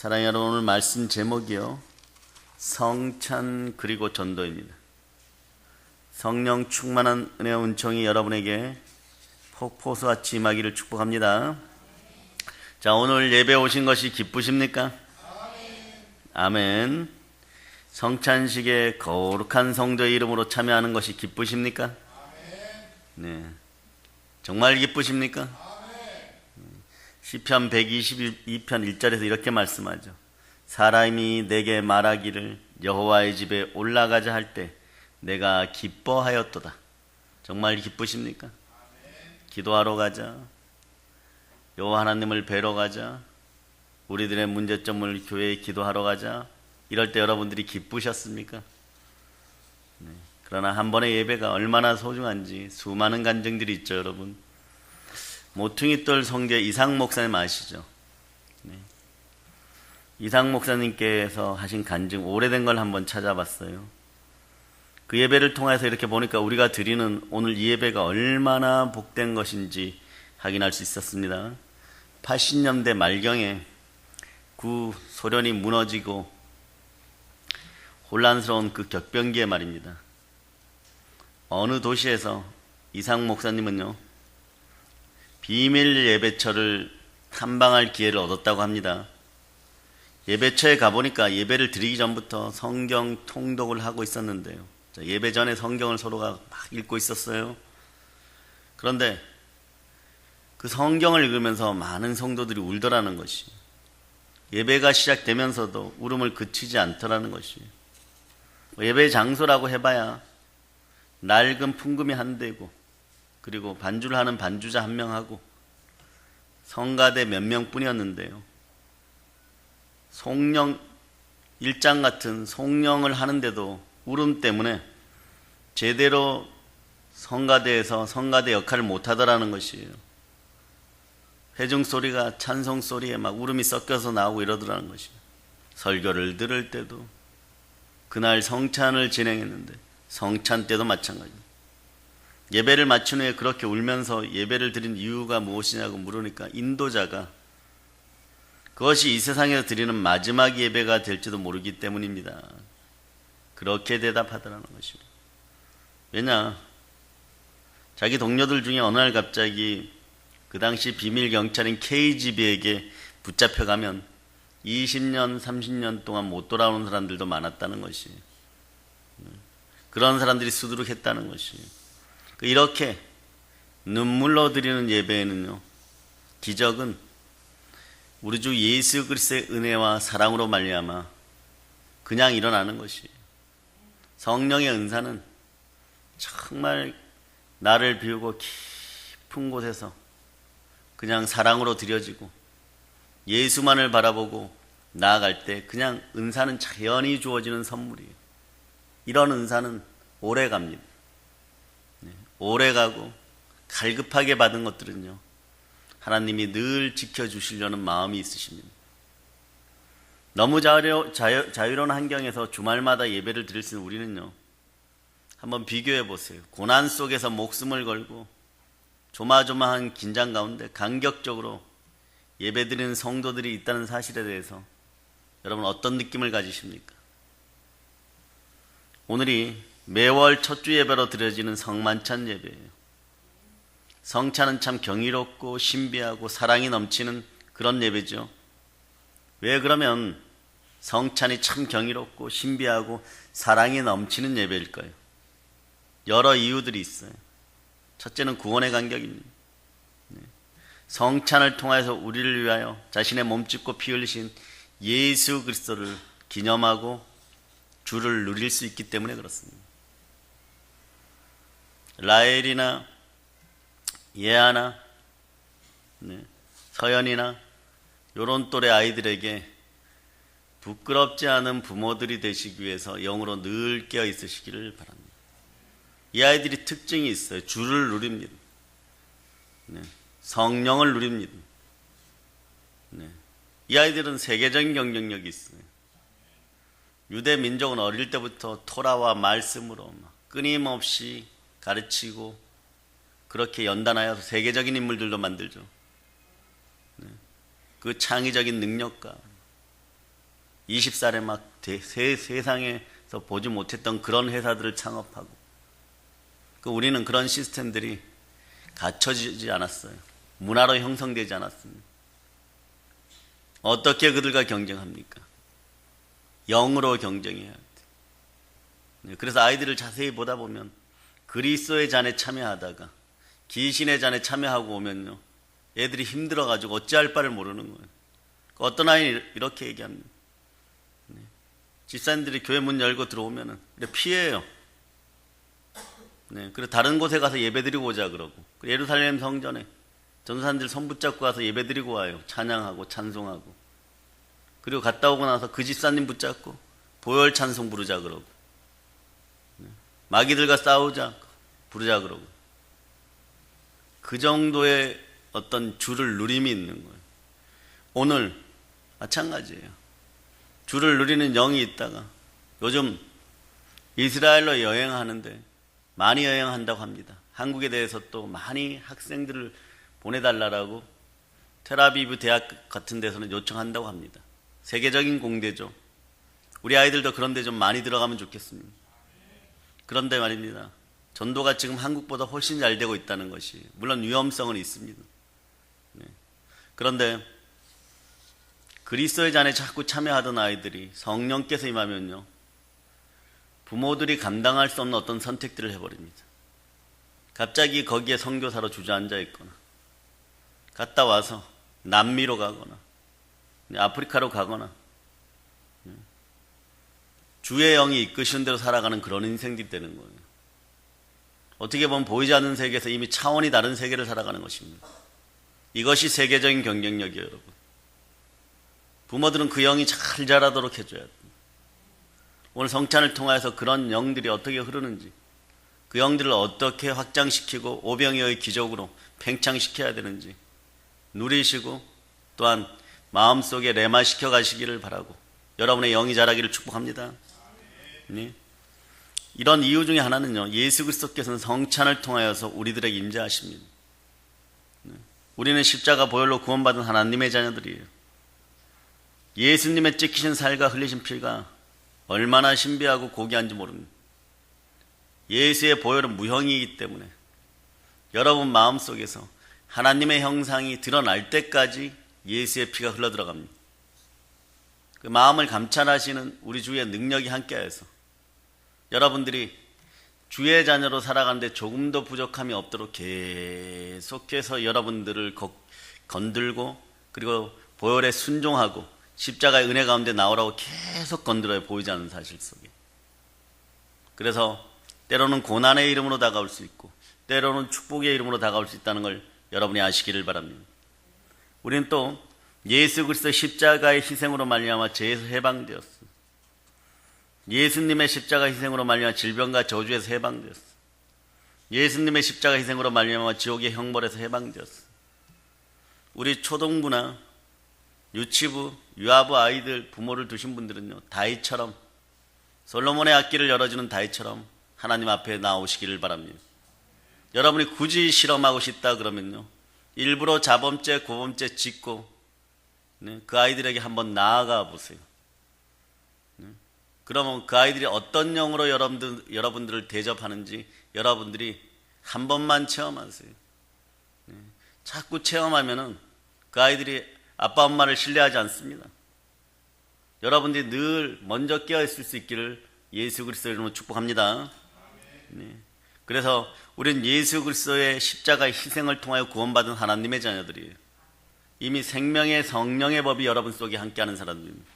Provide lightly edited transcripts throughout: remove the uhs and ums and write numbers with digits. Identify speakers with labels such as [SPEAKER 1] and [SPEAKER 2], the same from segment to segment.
[SPEAKER 1] 사랑하는 여러분, 오늘 말씀 제목이요, 성찬 그리고 전도입니다. 성령 충만한 은혜와 은총이 여러분에게 폭포수같이 임하기를 축복합니다. 자, 오늘 예배 오신 것이 기쁘십니까? 아멘. 성찬식에 거룩한 성도의 이름으로 참여하는 것이 기쁘십니까? 네. 정말 기쁘십니까? 시편 122편 1절에서 이렇게 말씀하죠. 사람이 내게 말하기를 여호와의 집에 올라가자 할 때 내가 기뻐하였도다. 정말 기쁘십니까? 기도하러 가자. 여호와 하나님을 뵈러 가자. 우리들의 문제점을 교회에 기도하러 가자. 이럴 때 여러분들이 기쁘셨습니까? 네. 그러나 한 번의 예배가 얼마나 소중한지 수많은 간증들이 있죠, 여러분. 모퉁이돌 성교 이상 목사님 아시죠? 네. 이상 목사님께서 하신 간증, 오래된 걸 한번 찾아봤어요. 그 예배를 통해서 이렇게 보니까 우리가 드리는 오늘 이 예배가 얼마나 복된 것인지 확인할 수 있었습니다. 80년대 말경에 구소련이 무너지고 혼란스러운 그 격변기에 말입니다. 어느 도시에서 이상 목사님은요, 비밀 예배처를 탐방할 기회를 얻었다고 합니다. 예배처에 가보니까 예배를 드리기 전부터 성경 통독을 하고 있었는데요. 예배 전에 성경을 서로가 막 읽고 있었어요. 그런데 그 성경을 읽으면서 많은 성도들이 울더라는 것이, 예배가 시작되면서도 울음을 그치지 않더라는 것이, 예배 장소라고 해봐야 낡은 풍금이 한 대고, 그리고 반주를 하는 반주자 한 명하고 성가대 몇 명뿐이었는데요. 송령 일장 같은 송령을 하는데도 울음 때문에 제대로 성가대에서 성가대 역할을 못하더라는 것이에요. 회중 소리가 찬송 소리에 막 울음이 섞여서 나오고 이러더라는 것이에요. 설교를 들을 때도, 그날 성찬을 진행했는데 성찬 때도 마찬가지입니다. 예배를 마친 후에 그렇게 울면서 예배를 드린 이유가 무엇이냐고 물으니까 인도자가 그것이 이 세상에서 드리는 마지막 예배가 될지도 모르기 때문입니다. 그렇게 대답하더라는 것입니다. 왜냐? 자기 동료들 중에 어느 날 갑자기 그 당시 비밀 경찰인 KGB에게 붙잡혀가면 20년, 30년 동안 못 돌아오는 사람들도 많았다는 것이, 그런 사람들이 수두룩했다는 것이, 이렇게 눈물로 드리는 예배에는요, 기적은 우리 주 예수 그리스도의 은혜와 사랑으로 말미암아 그냥 일어나는 것이에요. 성령의 은사는 정말 나를 비우고 깊은 곳에서 그냥 사랑으로 드려지고 예수만을 바라보고 나아갈 때 그냥 은사는 자연히 주어지는 선물이에요. 이런 은사는 오래 갑니다. 오래가고 갈급하게 받은 것들은요, 하나님이 늘 지켜주시려는 마음이 있으십니다. 너무 자유로운 환경에서 주말마다 예배를 드릴 수 있는 우리는요, 한번 비교해 보세요. 고난 속에서 목숨을 걸고 조마조마한 긴장 가운데 간격적으로 예배 드리는 성도들이 있다는 사실에 대해서 여러분 어떤 느낌을 가지십니까? 오늘이 매월 첫 주 예배로 드려지는 성만찬 예배예요. 성찬은 참 경이롭고 신비하고 사랑이 넘치는 그런 예배죠. 왜 그러면 성찬이 참 경이롭고 신비하고 사랑이 넘치는 예배일까요? 여러 이유들이 있어요. 첫째는 구원의 간격입니다. 성찬을 통해서 우리를 위하여 자신의 몸짓고 피 흘리신 예수 그리스도를 기념하고 주를 누릴 수 있기 때문에 그렇습니다. 라헬이나 예아나 서연이나 요런 또래 아이들에게 부끄럽지 않은 부모들이 되시기 위해서 영으로 늘 깨어 있으시기를 바랍니다. 이 아이들이 특징이 있어요. 주를 누립니다. 성령을 누립니다. 이 아이들은 세계적인 경쟁력이 있어요. 유대 민족은 어릴 때부터 토라와 말씀으로 끊임없이 가르치고 그렇게 연단하여서 세계적인 인물들도 만들죠. 그 창의적인 능력과 20살에 막 세상에서 보지 못했던 그런 회사들을 창업하고, 우리는 그런 시스템들이 갖춰지지 않았어요. 문화로 형성되지 않았습니다. 어떻게 그들과 경쟁합니까? 영으로 경쟁해야 돼. 그래서 아이들을 자세히 보다 보면 그리스도의 잔에 참여하다가 귀신의 잔에 참여하고 오면요, 애들이 힘들어가지고 어찌할 바를 모르는 거예요. 어떤 아이는 이렇게 얘기합니다. 집사님들이 교회 문 열고 들어오면은 피해요. 그리고 다른 곳에 가서 예배드리고 오자 그러고, 예루살렘 성전에 전도사님들 손 붙잡고 가서 예배드리고 와요. 찬양하고 찬송하고. 그리고 갔다 오고 나서 그 집사님 붙잡고 보혈 찬송 부르자 그러고, 마귀들과 싸우자 부르자 그러고, 그 정도의 어떤 주를 누림이 있는 거예요. 오늘 마찬가지예요. 주를 누리는 영이 있다가 요즘 이스라엘로 여행하는데 많이 여행한다고 합니다. 한국에 대해서 또 많이 학생들을 보내달라고 텔아비브 대학 같은 데서는 요청한다고 합니다. 세계적인 공대죠. 우리 아이들도 그런 데 좀 많이 들어가면 좋겠습니다. 그런데 말입니다, 전도가 지금 한국보다 훨씬 잘 되고 있다는 것이, 물론 위험성은 있습니다. 그런데 그리스도의 잔에 자꾸 참여하던 아이들이 성령께서 임하면요, 부모들이 감당할 수 없는 어떤 선택들을 해버립니다. 갑자기 거기에 선교사로 주저앉아 있거나, 갔다 와서 남미로 가거나 아프리카로 가거나, 주의 영이 이끄시는 대로 살아가는 그런 인생들이 되는 거예요. 어떻게 보면 보이지 않는 세계에서 이미 차원이 다른 세계를 살아가는 것입니다. 이것이 세계적인 경쟁력이에요, 여러분. 부모들은 그 영이 잘 자라도록 해줘야 돼요. 오늘 성찬을 통해서 그런 영들이 어떻게 흐르는지, 그 영들을 어떻게 확장시키고 오병이어의 기적으로 팽창시켜야 되는지 누리시고, 또한 마음속에 레마시켜 가시기를 바라고, 여러분의 영이 자라기를 축복합니다. 네. 이런 이유 중에 하나는요, 예수 그리스도께서는 성찬을 통하여서 우리들에게 임재하십니다. 우리는 십자가 보혈로 구원받은 하나님의 자녀들이에요. 예수님의 찢기신 살과 흘리신 피가 얼마나 신비하고 고귀한지 모릅니다. 예수의 보혈은 무형이기 때문에 여러분 마음속에서 하나님의 형상이 드러날 때까지 예수의 피가 흘러들어갑니다. 그 마음을 감찰하시는 우리 주의 능력이 함께하여서 여러분들이 주의 자녀로 살아가는데 조금도 부족함이 없도록 계속해서 여러분들을 건들고, 그리고 보혈에 순종하고 십자가의 은혜 가운데 나오라고 계속 건드려요, 보이지 않는 사실 속에. 그래서 때로는 고난의 이름으로 다가올 수 있고, 때로는 축복의 이름으로 다가올 수 있다는 걸 여러분이 아시기를 바랍니다. 우리는 또 예수 그리스도 십자가의 희생으로 말미암아 죄에서 해방되었습니다. 예수님의 십자가 희생으로 말미암아 질병과 저주에서 해방되었습니다. 예수님의 십자가 희생으로 말미암아 지옥의 형벌에서 해방되었습니다. 우리 초등부나 유치부, 유아부 아이들 부모를 두신 분들은요, 다윗처럼, 솔로몬의 악기를 열어주는 다윗처럼 하나님 앞에 나오시기를 바랍니다. 여러분이 굳이 실험하고 싶다 그러면요, 일부러 자범죄, 고범죄 짓고 그 아이들에게 한번 나아가 보세요. 그러면 그 아이들이 어떤 영으로 여러분들을 대접하는지 여러분들이 한 번만 체험하세요. 자꾸 체험하면은 그 아이들이 아빠 엄마를 신뢰하지 않습니다. 여러분들이 늘 먼저 깨어있을 수 있기를 예수 그리스도의 이름으로 축복합니다. 그래서 우리는 예수 그리스도의 십자가의 희생을 통하여 구원받은 하나님의 자녀들이에요. 이미 생명의 성령의 법이 여러분 속에 함께하는 사람들입니다.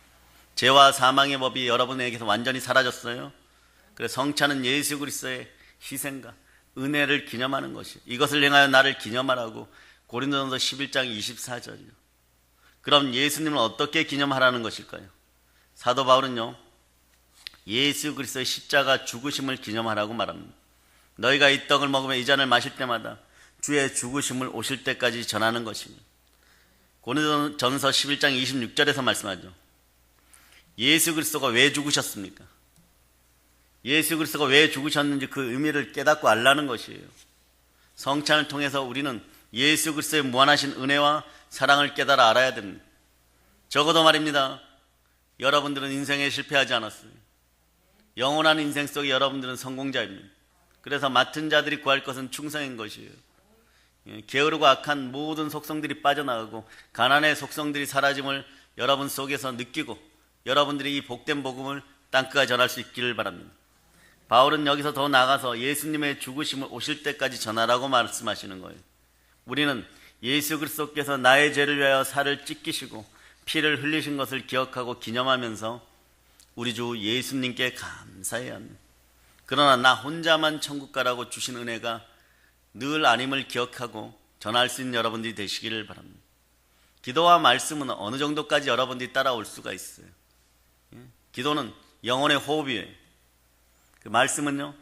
[SPEAKER 1] 죄와 사망의 법이 여러분에게서 완전히 사라졌어요. 그래서 성찬은 예수 그리스도의 희생과 은혜를 기념하는 것이, 이것을 행하여 나를 기념하라고 고린도전서 11장 24절이요. 그럼 예수님을 어떻게 기념하라는 것일까요? 사도 바울은요, 예수 그리스도의 십자가 죽으심을 기념하라고 말합니다. 너희가 이 떡을 먹으며 이 잔을 마실 때마다 주의 죽으심을 오실 때까지 전하는 것입니다. 고린도전서 11장 26절에서 말씀하죠. 예수 그리스도가 왜 죽으셨습니까? 예수 그리스도가 왜 죽으셨는지 그 의미를 깨닫고 알라는 것이에요. 성찬을 통해서 우리는 예수 그리스도의 무한하신 은혜와 사랑을 깨달아 알아야 됩니다. 적어도 말입니다, 여러분들은 인생에 실패하지 않았어요. 영원한 인생 속에 여러분들은 성공자입니다. 그래서 맡은 자들이 구할 것은 충성인 것이에요. 게으르고 악한 모든 속성들이 빠져나가고 가난의 속성들이 사라짐을 여러분 속에서 느끼고 여러분들이 이 복된 복음을 땅끝까지 전할 수 있기를 바랍니다. 바울은 여기서 더 나아가서 예수님의 죽으심을 오실 때까지 전하라고 말씀하시는 거예요. 우리는 예수 그리스도께서 나의 죄를 위하여 살을 찢기시고 피를 흘리신 것을 기억하고 기념하면서 우리 주 예수님께 감사해야 합니다. 그러나 나 혼자만 천국 가라고 주신 은혜가 늘 아님을 기억하고 전할 수 있는 여러분들이 되시기를 바랍니다. 기도와 말씀은 어느 정도까지 여러분들이 따라올 수가 있어요. 기도는 영혼의 호흡이에요. 그 말씀은요,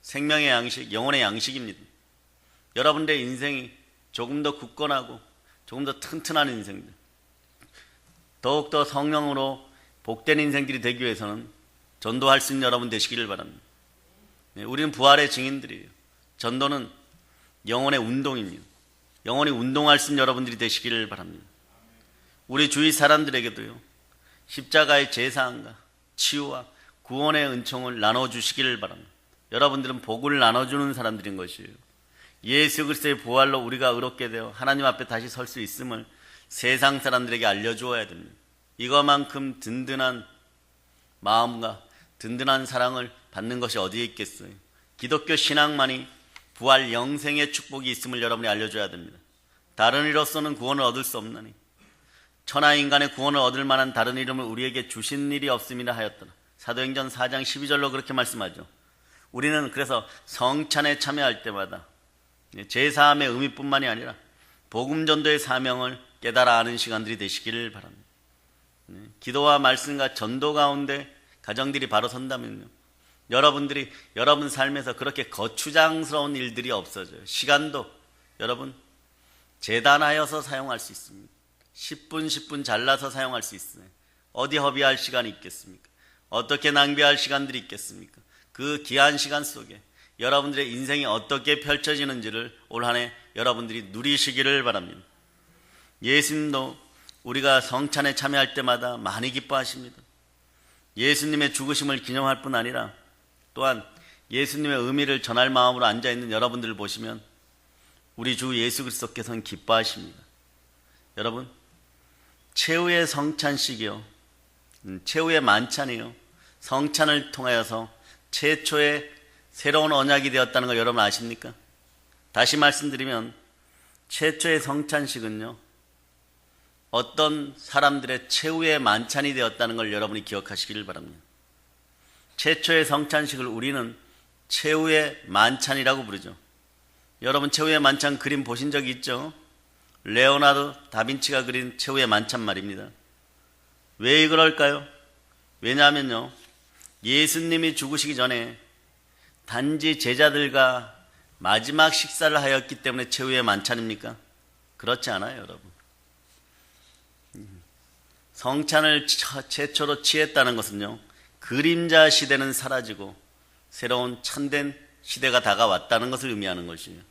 [SPEAKER 1] 생명의 양식, 영혼의 양식입니다. 여러분들의 인생이 조금 더 굳건하고 조금 더 튼튼한 인생들, 더욱더 성령으로 복된 인생들이 되기 위해서는 전도할 수 있는 여러분 되시기를 바랍니다. 우리는 부활의 증인들이에요. 전도는 영혼의 운동입니다. 영혼이 운동할 수 있는 여러분들이 되시기를 바랍니다. 우리 주위 사람들에게도요, 십자가의 제사함과 치유와 구원의 은총을 나눠주시기를 바랍니다. 여러분들은 복을 나눠주는 사람들인 것이에요. 예수 그리스도의 부활로 우리가 의롭게 되어 하나님 앞에 다시 설 수 있음을 세상 사람들에게 알려주어야 됩니다. 이것만큼 든든한 마음과 든든한 사랑을 받는 것이 어디에 있겠어요? 기독교 신앙만이 부활 영생의 축복이 있음을 여러분이 알려줘야 됩니다. 다른 이로서는 구원을 얻을 수 없나니 천하 인간의 구원을 얻을 만한 다른 이름을 우리에게 주신 일이 없음이라 하였더라. 사도행전 4장 12절로 그렇게 말씀하죠. 우리는 그래서 성찬에 참여할 때마다 제사함의 의미뿐만이 아니라 복음 전도의 사명을 깨달아 아는 시간들이 되시기를 바랍니다. 기도와 말씀과 전도 가운데 가정들이 바로 선다면요, 여러분들이 여러분 삶에서 그렇게 거추장스러운 일들이 없어져요. 시간도 여러분 재단하여서 사용할 수 있습니다. 10분 잘라서 사용할 수 있어요. 어디 허비할 시간이 있겠습니까? 어떻게 낭비할 시간들이 있겠습니까? 그 귀한 시간 속에 여러분들의 인생이 어떻게 펼쳐지는지를 올 한 해 여러분들이 누리시기를 바랍니다. 예수님도 우리가 성찬에 참여할 때마다 많이 기뻐하십니다. 예수님의 죽으심을 기념할 뿐 아니라 또한 예수님의 의미를 전할 마음으로 앉아있는 여러분들을 보시면 우리 주 예수 그리스도께서는 기뻐하십니다. 여러분, 최후의 성찬식이요, 최후의 만찬이요, 성찬을 통하여서 최초의 새로운 언약이 되었다는 걸 여러분 아십니까? 다시 말씀드리면 최초의 성찬식은요, 어떤 사람들의 최후의 만찬이 되었다는 걸 여러분이 기억하시기를 바랍니다. 최초의 성찬식을 우리는 최후의 만찬이라고 부르죠. 여러분 최후의 만찬 그림 보신 적이 있죠? 레오나르도 다빈치가 그린 최후의 만찬 말입니다. 왜 그럴까요? 왜냐하면요, 예수님이 죽으시기 전에 단지 제자들과 마지막 식사를 하였기 때문에 최후의 만찬입니까? 그렇지 않아요, 여러분. 성찬을 최초로 취했다는 것은요, 그림자 시대는 사라지고 새로운 참된 시대가 다가왔다는 것을 의미하는 것이에요.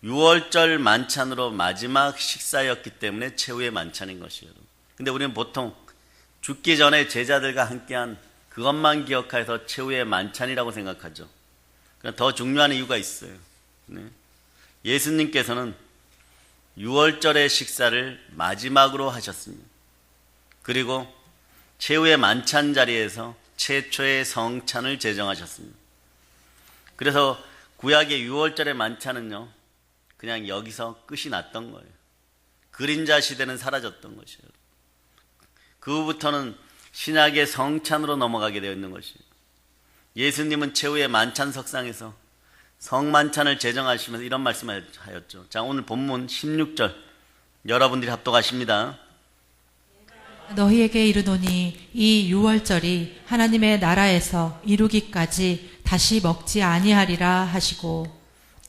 [SPEAKER 1] 6월절 만찬으로 마지막 식사였기 때문에 최후의 만찬인 것이에요. 근데 우리는 보통 죽기 전에 제자들과 함께한 그것만 기억해서 최후의 만찬이라고 생각하죠. 그러나 더 중요한 이유가 있어요. 예수님께서는 6월절의 식사를 마지막으로 하셨습니다. 그리고 최후의 만찬 자리에서 최초의 성찬을 제정하셨습니다. 그래서 구약의 6월절의 만찬은요, 그냥 여기서 끝이 났던 거예요. 그림자 시대는 사라졌던 것이에요. 그 후부터는 신약의 성찬으로 넘어가게 되어 있는 것이에요. 예수님은 최후의 만찬 석상에서 성만찬을 제정하시면서 이런 말씀을 하였죠. 자, 오늘 본문 16절 여러분들이 합독하십니다.
[SPEAKER 2] 너희에게 이르노니 이 유월절이 하나님의 나라에서 이루기까지 다시 먹지 아니하리라 하시고.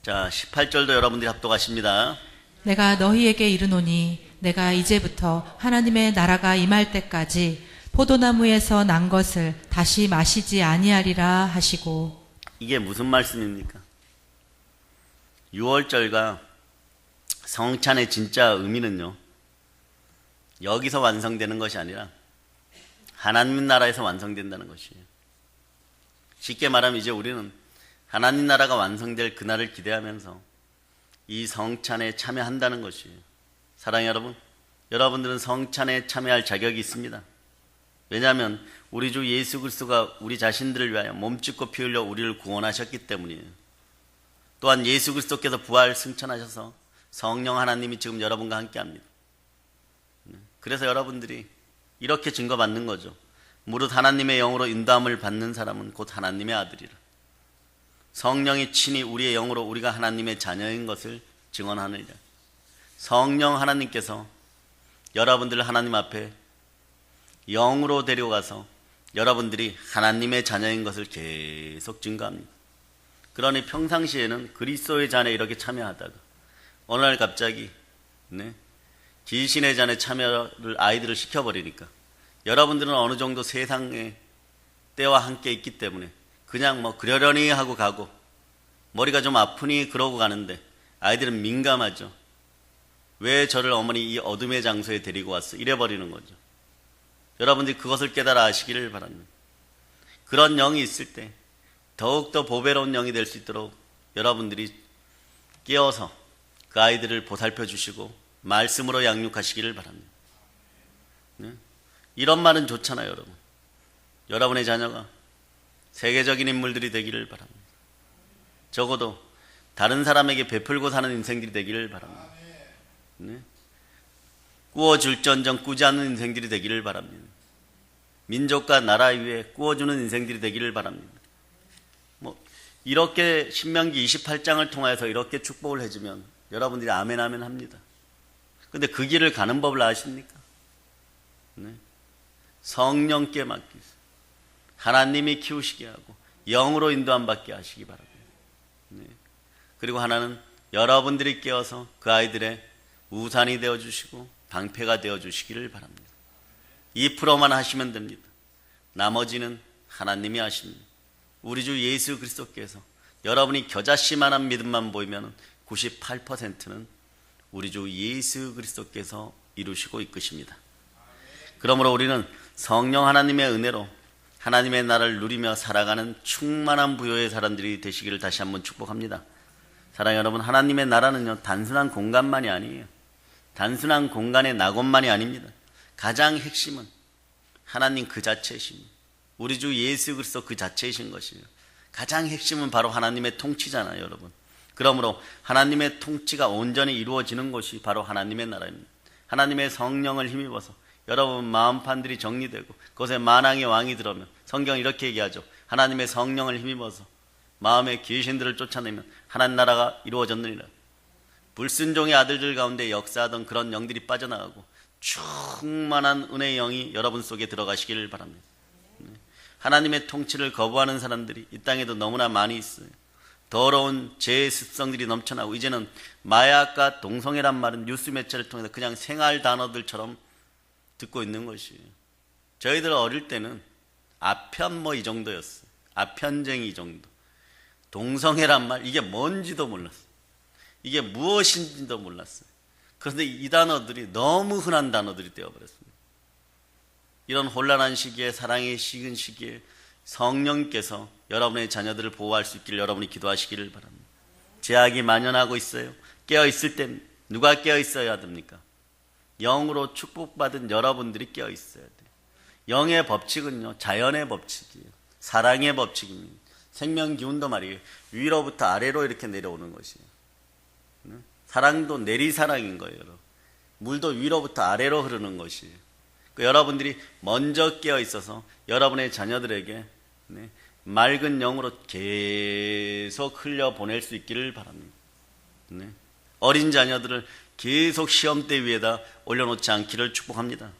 [SPEAKER 1] 자, 18절도 여러분들이 합독하십니다.
[SPEAKER 2] 내가 너희에게 이르노니 내가 이제부터 하나님의 나라가 임할 때까지 포도나무에서 난 것을 다시 마시지 아니하리라 하시고.
[SPEAKER 1] 이게 무슨 말씀입니까? 6월절과 성찬의 진짜 의미는요, 여기서 완성되는 것이 아니라 하나님 나라에서 완성된다는 것이에요. 쉽게 말하면 이제 우리는 하나님 나라가 완성될 그날을 기대하면서 이 성찬에 참여한다는 것이에요. 사랑하는 여러분, 여러분들은 성찬에 참여할 자격이 있습니다. 왜냐하면 우리 주 예수 그리스도가 우리 자신들을 위하여 몸짓고 피 흘려 우리를 구원하셨기 때문이에요. 또한 예수 그리스도께서 부활 승천하셔서 성령 하나님이 지금 여러분과 함께합니다. 그래서 여러분들이 이렇게 증거받는 거죠. 무릇 하나님의 영으로 인도함을 받는 사람은 곧 하나님의 아들이라. 성령이 친히 우리의 영으로 우리가 하나님의 자녀인 것을 증언하느니라. 성령 하나님께서 여러분들을 하나님 앞에 영으로 데려가서 여러분들이 하나님의 자녀인 것을 계속 증거합니다. 그러니 평상시에는 그리스도의 잔에 이렇게 참여하다가 어느 날 갑자기 귀신의 잔에 참여를 아이들을 시켜버리니까 여러분들은 어느 정도 세상의 때와 함께 있기 때문에 그냥 뭐 그러려니 하고 가고 머리가 좀 아프니 그러고 가는데 아이들은 민감하죠. 왜 저를 어머니 이 어둠의 장소에 데리고 왔어? 이래버리는 거죠. 여러분들이 그것을 깨달아 아시기를 바랍니다. 그런 영이 있을 때 더욱더 보배로운 영이 될 수 있도록 여러분들이 깨어서 그 아이들을 보살펴 주시고 말씀으로 양육하시기를 바랍니다. 이런 말은 좋잖아요, 여러분. 여러분의 자녀가 세계적인 인물들이 되기를 바랍니다. 적어도 다른 사람에게 베풀고 사는 인생들이 되기를 바랍니다. 꾸어줄전정 꾸지 않는 인생들이 되기를 바랍니다. 민족과 나라 위에 꾸어주는 인생들이 되기를 바랍니다. 이렇게 신명기 28장을 통해서 이렇게 축복을 해주면 여러분들이 아멘 아멘 합니다. 근데 그 길을 가는 법을 아십니까? 성령께 맡기세요. 하나님이 키우시게 하고 영으로 인도함 받게 하시기 바랍니다. 그리고 하나는 여러분들이 깨어서 그 아이들의 우산이 되어주시고 방패가 되어주시기를 바랍니다. 2%만 하시면 됩니다. 나머지는 하나님이 하십니다. 우리 주 예수 그리스도께서 여러분이 겨자씨만한 믿음만 보이면 98%는 우리 주 예수 그리스도께서 이루시고 이끄십니다. 그러므로 우리는 성령 하나님의 은혜로 하나님의 나라를 누리며 살아가는 충만한 부요의 사람들이 되시기를 다시 한번 축복합니다. 사랑하는 여러분, 하나님의 나라는요 단순한 공간만이 아니에요. 단순한 공간의 낙원만이 아닙니다. 가장 핵심은 하나님 그 자체이십니다. 우리 주 예수 그리스도 그 자체이신 것이에요. 가장 핵심은 바로 하나님의 통치잖아요, 여러분. 그러므로 하나님의 통치가 온전히 이루어지는 것이 바로 하나님의 나라입니다. 하나님의 성령을 힘입어서 여러분 마음판들이 정리되고 그것에 만왕의 왕이 들어오면 성경은 이렇게 얘기하죠. 하나님의 성령을 힘입어서 마음의 귀신들을 쫓아내면 하나님 나라가 이루어졌느니라. 불순종의 아들들 가운데 역사하던 그런 영들이 빠져나가고 충만한 은혜의 영이 여러분 속에 들어가시기를 바랍니다. 하나님의 통치를 거부하는 사람들이 이 땅에도 너무나 많이 있어요. 더러운 죄의 습성들이 넘쳐나고 이제는 마약과 동성애란 말은 뉴스 매체를 통해서 그냥 생활 단어들처럼 듣고 있는 것이에요. 저희들 어릴 때는 아편 이 정도였어요. 아편쟁이 이 정도. 동성애란 말 이게 뭔지도 몰랐어요. 이게 무엇인지도 몰랐어요. 그런데 이 단어들이 너무 흔한 단어들이 되어버렸습니다. 이런 혼란한 시기에 사랑의 식은 시기에 성령께서 여러분의 자녀들을 보호할 수 있기를 여러분이 기도하시기를 바랍니다. 죄악이 만연하고 있어요. 깨어있을 때 누가 깨어있어야 됩니까? 영으로 축복받은 여러분들이 깨어있어야 돼요. 영의 법칙은요 자연의 법칙이에요. 사랑의 법칙입니다. 생명기운도 말이에요. 위로부터 아래로 이렇게 내려오는 것이에요. 사랑도 내리사랑인 거예요. 여러분. 물도 위로부터 아래로 흐르는 것이에요. 여러분들이 먼저 깨어있어서 여러분의 자녀들에게 맑은 영으로 계속 흘려보낼 수 있기를 바랍니다. 어린 자녀들을 계속 시험대 위에다 올려놓지 않기를 축복합니다.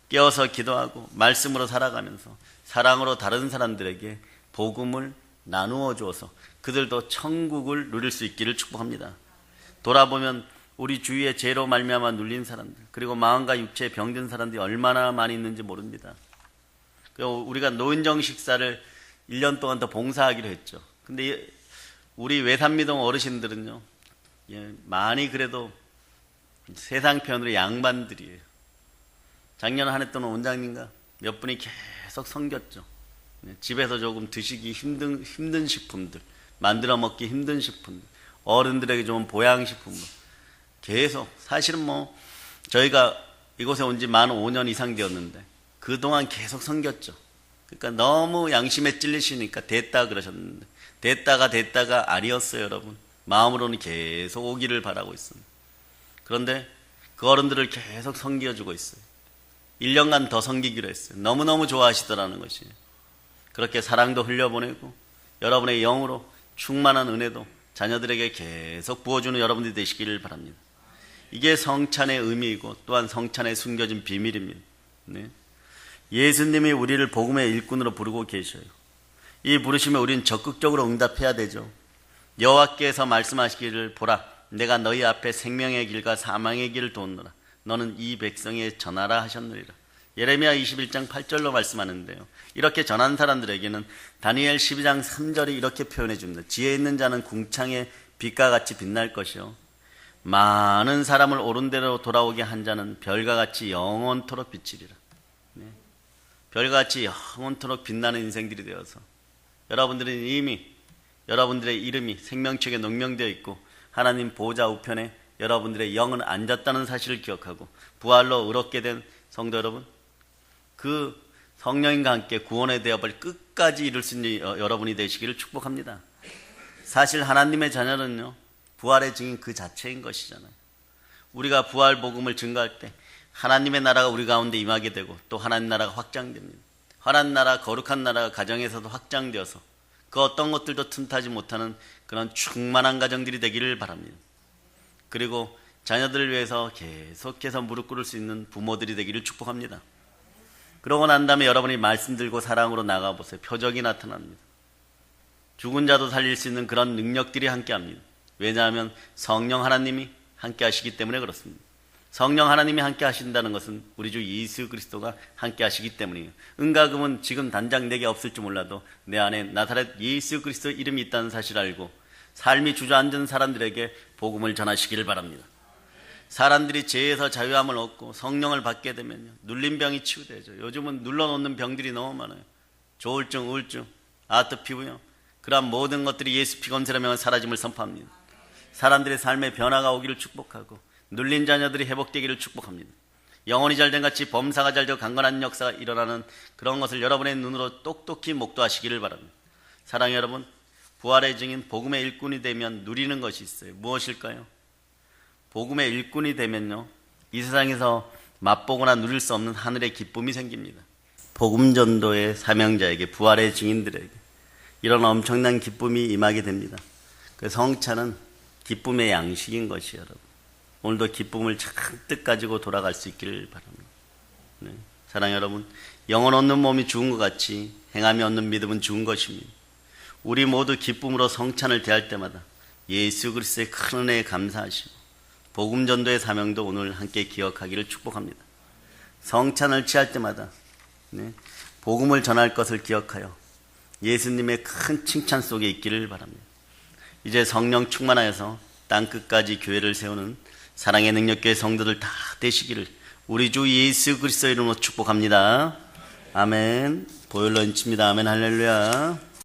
[SPEAKER 1] 깨어서 기도하고 말씀으로 살아가면서 사랑으로 다른 사람들에게 복음을 나누어 주어서 그들도 천국을 누릴 수 있기를 축복합니다. 돌아보면 우리 주위에 죄로 말미암아 눌린 사람들 그리고 마음과 육체에 병든 사람들이 얼마나 많이 있는지 모릅니다. 우리가 노인정 식사를 1년 동안 더 봉사하기로 했죠. 근데 우리 외산미동 어르신들은요 많이 그래도 세상 편으로 양반들이에요. 작년 한 해 동안 원장님과 몇 분이 계속 섬겼죠. 집에서 조금 드시기 힘든 식품들, 만들어 먹기 힘든 식품들, 어른들에게 좋은 보양식품들 계속, 사실은 저희가 이곳에 온 지 만 5년 이상 되었는데 그동안 계속 섬겼죠. 그러니까 너무 양심에 찔리시니까 됐다 그러셨는데 됐다가 아니었어요. 여러분, 마음으로는 계속 오기를 바라고 있습니다. 그런데 그 어른들을 계속 섬겨주고 있어요. 1년간 더 섬기기로 했어요. 너무너무 좋아하시더라는 것이에요. 그렇게 사랑도 흘려보내고 여러분의 영으로 충만한 은혜도 자녀들에게 계속 부어주는 여러분들이 되시기를 바랍니다. 이게 성찬의 의미이고 또한 성찬에 숨겨진 비밀입니다. 네. 예수님이 우리를 복음의 일꾼으로 부르고 계셔요. 이 부르심에 우리는 적극적으로 응답해야 되죠. 여호와께서 말씀하시기를, 보라, 내가 너희 앞에 생명의 길과 사망의 길을 뒀노라. 너는 이 백성에 전하라 하셨느니라. 예레미야 21장 8절로 말씀하는데요. 이렇게 전한 사람들에게는 다니엘 12장 3절이 이렇게 표현해 줍니다. 지혜 있는 자는 궁창의 빛과 같이 빛날 것이요, 많은 사람을 옳은 대로 돌아오게 한 자는 별과 같이 영원토록 비치리라. 네. 별과 같이 영원토록 빛나는 인생들이 되어서 여러분들은 이미 여러분들의 이름이 생명책에 농명되어 있고 하나님 보좌 우편에 여러분들의 영은 앉았다는 사실을 기억하고 부활로 의롭게 된 성도 여러분, 그 성령님과 함께 구원의 대업을 끝까지 이룰 수 있는 여러분이 되시기를 축복합니다. 사실 하나님의 자녀는요, 부활의 증인 그 자체인 것이잖아요. 우리가 부활 복음을 증거할 때 하나님의 나라가 우리 가운데 임하게 되고 또 하나님 나라가 확장됩니다. 하나님 나라, 거룩한 나라가 가정에서도 확장되어서 그 어떤 것들도 틈타지 못하는 그런 충만한 가정들이 되기를 바랍니다. 그리고 자녀들을 위해서 계속해서 무릎 꿇을 수 있는 부모들이 되기를 축복합니다. 그러고 난 다음에 여러분이 말씀 들고 사랑으로 나가보세요. 표적이 나타납니다. 죽은 자도 살릴 수 있는 그런 능력들이 함께합니다. 왜냐하면 성령 하나님이 함께 하시기 때문에 그렇습니다. 성령 하나님이 함께 하신다는 것은 우리 주 예수 그리스도가 함께 하시기 때문이에요. 은가금은 지금 당장 내게 없을지 몰라도 내 안에 나사렛 예수 그리스도 이름이 있다는 사실을 알고 삶이 주저앉은 사람들에게 복음을 전하시기를 바랍니다. 사람들이 죄에서 자유함을 얻고 성령을 받게 되면요, 눌린 병이 치유되죠. 요즘은 눌러놓는 병들이 너무 많아요. 조울증, 우울증, 아토피부요, 그러한 모든 것들이 예수 피 검세라 명한 사라짐을 선포합니다. 사람들의 삶에 변화가 오기를 축복하고 눌린 자녀들이 회복되기를 축복합니다. 영혼이 잘된 같이 범사가 잘되고 강건한 역사가 일어나는 그런 것을 여러분의 눈으로 똑똑히 목도하시기를 바랍니다. 사랑의 여러분, 부활의 증인 복음의 일꾼이 되면 누리는 것이 있어요. 무엇일까요? 복음의 일꾼이 되면요, 이 세상에서 맛보거나 누릴 수 없는 하늘의 기쁨이 생깁니다. 복음 전도의 사명자에게, 부활의 증인들에게 이런 엄청난 기쁨이 임하게 됩니다. 그 성찬은 기쁨의 양식인 것이에요. 여러분, 오늘도 기쁨을 잔뜩 가지고 돌아갈 수 있기를 바랍니다. 네. 사랑하는 여러분, 영혼 얻는 몸이 죽은 것 같이 행함이 얻는 믿음은 죽은 것입니다. 우리 모두 기쁨으로 성찬을 대할 때마다 예수 그리스도의 큰 은혜에 감사하시고 복음 전도의 사명도 오늘 함께 기억하기를 축복합니다. 성찬을 취할 때마다 복음을 전할 것을 기억하여 예수님의 큰 칭찬 속에 있기를 바랍니다. 이제 성령 충만하여서 땅끝까지 교회를 세우는 사랑의 능력교회 성도들 다 되시기를 우리 주 예수 그리스도 이름으로 축복합니다. 아멘. 보혈로 인칩니다. 아멘. 할렐루야.